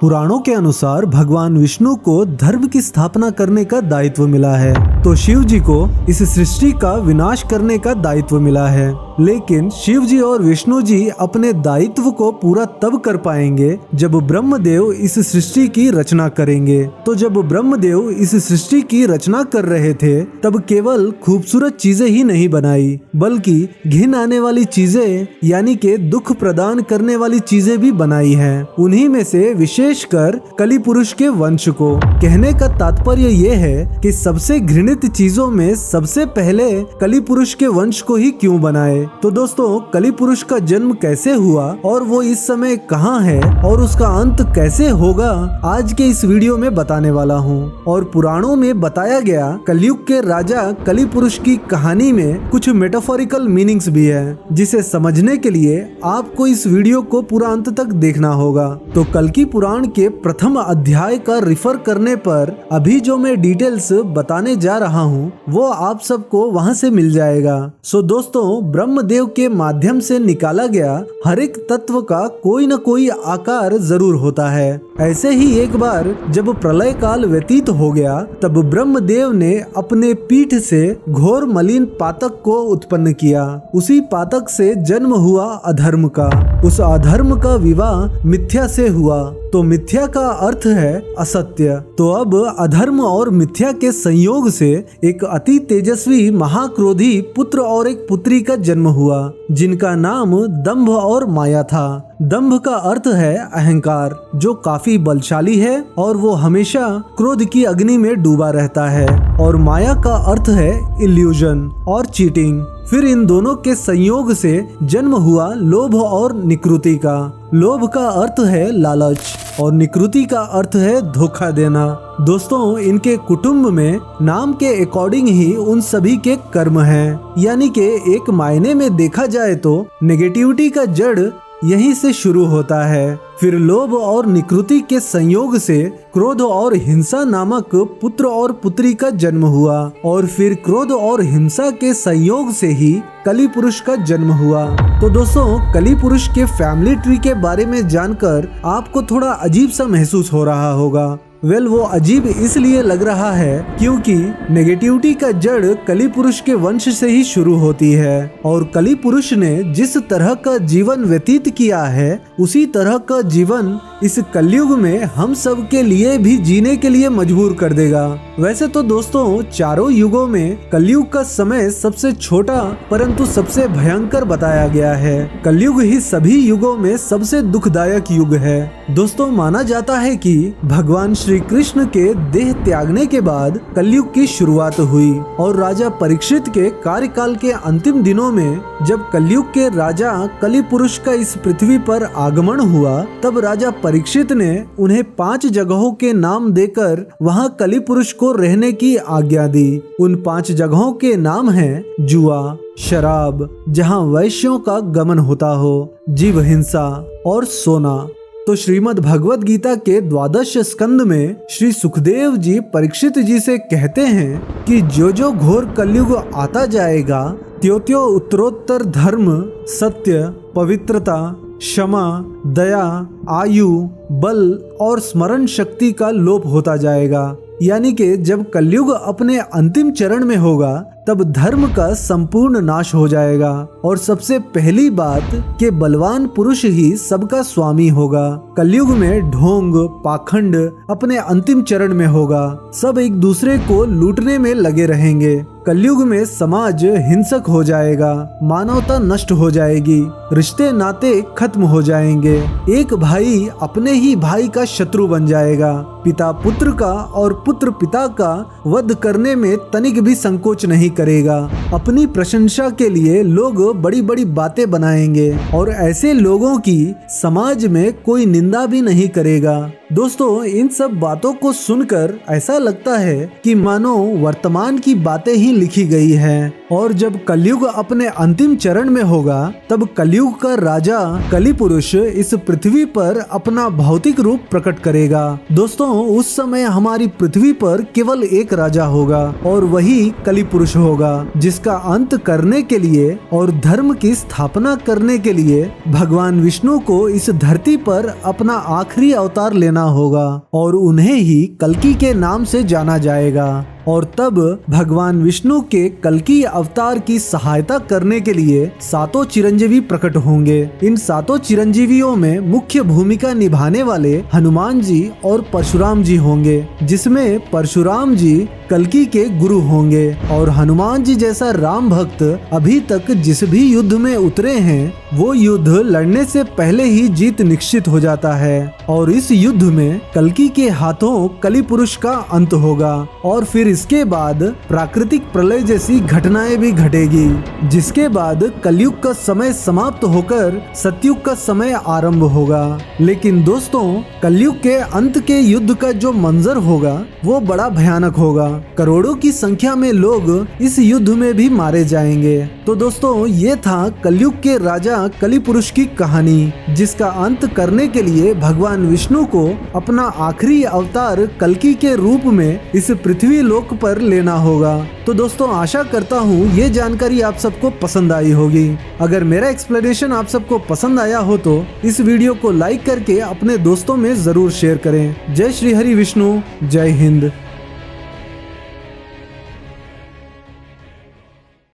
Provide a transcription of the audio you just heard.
पुराणों के अनुसार भगवान विष्णु को धर्म की स्थापना करने का दायित्व मिला है, तो शिव जी को इस सृष्टि का विनाश करने का दायित्व मिला है। लेकिन शिव जी और विष्णु जी अपने दायित्व को पूरा तब कर पाएंगे जब ब्रह्मदेव इस सृष्टि की रचना करेंगे। तो जब ब्रह्मदेव इस सृष्टि की रचना कर रहे थे तब केवल खूबसूरत चीजें ही नहीं बनाई, बल्कि घिन आने वाली चीजें यानी कि दुख प्रदान करने वाली चीजें भी बनाई है। उन्हीं में से विशेषकर कली पुरुष के वंश को। कहने का तात्पर्य ये है कि सबसे घृणित चीजों में सबसे पहले कली पुरुष के वंश को ही क्यों बनाए। तो दोस्तों, कली पुरुष का जन्म कैसे हुआ और वो इस समय कहाँ है और उसका अंत कैसे होगा, आज के इस वीडियो में बताने वाला हूँ। और पुराणों में बताया गया कलयुग के राजा कली पुरुष की कहानी में कुछ मेटाफोरिकल मीनिंग्स भी है, जिसे समझने के लिए आपको इस वीडियो को पूरा अंत तक देखना होगा। तो कल्कि पुराण के प्रथम अध्याय का रिफर करने पर अभी जो मैं डिटेल्स बताने जा रहा हूँ वो आप सबको वहाँ से मिल जाएगा। सो दोस्तों, ब्रह्मदेव के माध्यम से निकाला गया हर एक तत्व का कोई न कोई आकार जरूर होता है। ऐसे ही एक बार जब प्रलय काल व्यतीत हो गया तब ब्रह्मदेव ने अपने पीठ से घोर मलिन पातक को उत्पन्न किया। उसी पातक से जन्म हुआ अधर्म का। उस अधर्म का विवाह मिथ्या से हुआ, तो मिथ्या का अर्थ है असत्य। तो अब अधर्म और मिथ्या के संयोग से एक अति तेजस्वी महाक्रोधी पुत्र और एक पुत्री का जन्म हुआ, जिनका नाम दंभ और माया था। दंभ का अर्थ है अहंकार, जो काफी बलशाली है और वो हमेशा क्रोध की अग्नि में डूबा रहता है। और माया का अर्थ है इल्यूजन और चीटिंग। फिर इन दोनों के संयोग से जन्म हुआ लोभ और निकृति का। लोभ का अर्थ है लालच और निकृति का अर्थ है धोखा देना। दोस्तों, इनके कुटुंब में नाम के अकॉर्डिंग ही उन सभी के कर्म हैं, यानी कि एक मायने में देखा जाए तो नेगेटिविटी का जड़ यहीं से शुरू होता है। फिर लोभ और निकृति के संयोग से क्रोध और हिंसा नामक पुत्र और पुत्री का जन्म हुआ, और फिर क्रोध और हिंसा के संयोग से ही कली पुरुष का जन्म हुआ। तो दोस्तों, कली पुरुष के फैमिली ट्री के बारे में जानकर आपको थोड़ा अजीब सा महसूस हो रहा होगा। वो अजीब इसलिए लग रहा है क्योंकि नेगेटिविटी का जड़ कली पुरुष के वंश से ही शुरू होती है, और कली पुरुष ने जिस तरह का जीवन व्यतीत किया है उसी तरह का जीवन इस कलयुग में हम सब के लिए भी जीने के लिए मजबूर कर देगा। वैसे तो दोस्तों, चारों युगों में कलयुग का समय सबसे छोटा परंतु सबसे भयंकर बताया गया है। कलयुग ही सभी युगों में सबसे दुखदायक युग है। दोस्तों, माना जाता है कि भगवान श्री कृष्ण के देह त्यागने के बाद कलयुग की शुरुआत हुई, और राजा परीक्षित के कार्यकाल के अंतिम दिनों में जब कलयुग के राजा कली पुरुष का इस पृथ्वी पर आगमन हुआ तब राजा परीक्षित ने उन्हें 5 जगहों के नाम देकर वहां कली पुरुष को रहने की आज्ञा दी। उन 5 जगहों के नाम हैं जुआ, शराब जहां वैश्यों का गमन होता हो, जीव हिंसा और सोना। तो श्रीमद् भगवद गीता के 12 स्कंद में श्री सुखदेव जी परीक्षित जी से कहते हैं कि जो जो घोर कलयुग आता जाएगा त्यों त्यों उत्तरोत्तर धर्म, सत्य, पवित्रता, क्षमा, दया, आयु, बल और स्मरण शक्ति का लोप होता जाएगा। यानी कि जब कलयुग अपने अंतिम चरण में होगा तब धर्म का संपूर्ण नाश हो जाएगा, और सबसे पहली बात कि बलवान पुरुष ही सबका स्वामी होगा। कलयुग में ढोंग, पाखंड अपने अंतिम चरण में होगा। सब एक दूसरे को लूटने में लगे रहेंगे। कलयुग में समाज हिंसक हो जाएगा, मानवता नष्ट हो जाएगी, रिश्ते नाते खत्म हो जाएंगे। एक भाई अपने ही भाई का शत्रु बन जाएगा। पिता पुत्र का और पुत्र पिता का वध करने में तनिक भी संकोच नहीं करेगा। अपनी प्रशंसा के लिए लोग बड़ी बड़ी बातें बनाएंगे और ऐसे लोगों की समाज में कोई निंदा भी नहीं करेगा। दोस्तों इन सब बातों को सुनकर ऐसा लगता है कि मानो वर्तमान की बातें ही लिखी गई है, और जब कलयुग अपने अंतिम चरण में होगा तब कलयुग का राजा कली पुरुष इस पृथ्वी पर अपना भौतिक रूप प्रकट करेगा। दोस्तों उस समय हमारी पृथ्वी पर केवल एक राजा होगा और वही कली पुरुष होगा, जिसका अंत करने के लिए और धर्म की स्थापना करने के लिए भगवान विष्णु को इस धरती पर अपना आखिरी अवतार लेना होगा और उन्हें ही कल्कि के नाम से जाना जाएगा। और तब भगवान विष्णु के कल्कि अवतार की सहायता करने के लिए 7 चिरंजीवी प्रकट होंगे। इन 7 चिरंजीवियों में मुख्य भूमिका निभाने वाले हनुमान जी और परशुराम जी होंगे, जिसमें परशुराम जी कल्कि के गुरु होंगे और हनुमान जी जैसा राम भक्त अभी तक जिस भी युद्ध में उतरे हैं वो युद्ध लड़ने से पहले ही जीत निश्चित हो जाता है और इस युद्ध में कल्कि के हाथों कली पुरुष का अंत होगा और फिर इसके बाद प्राकृतिक प्रलय जैसी घटनाएं भी घटेगी, जिसके बाद कलयुग का समय समाप्त होकर सतयुग का समय आरंभ होगा। लेकिन दोस्तों कलयुग के अंत के युद्ध का जो मंजर होगा वो बड़ा भयानक होगा। करोड़ों की संख्या में लोग इस युद्ध में भी मारे जाएंगे। तो दोस्तों ये था कलयुग के राजा कली पुरुष की कहानी, जिसका अंत करने के लिए भगवान विष्णु को अपना आखिरी अवतार कल्कि के रूप में इस पृथ्वी लोक पर लेना होगा। तो दोस्तों आशा करता हूँ ये जानकारी आप सबको पसंद आई होगी। अगर मेरा एक्सप्लेनेशन आप सबको पसंद आया हो तो इस वीडियो को लाइक करके अपने दोस्तों में जरूर शेयर करें। जय श्री हरि विष्णु, जय हिंद।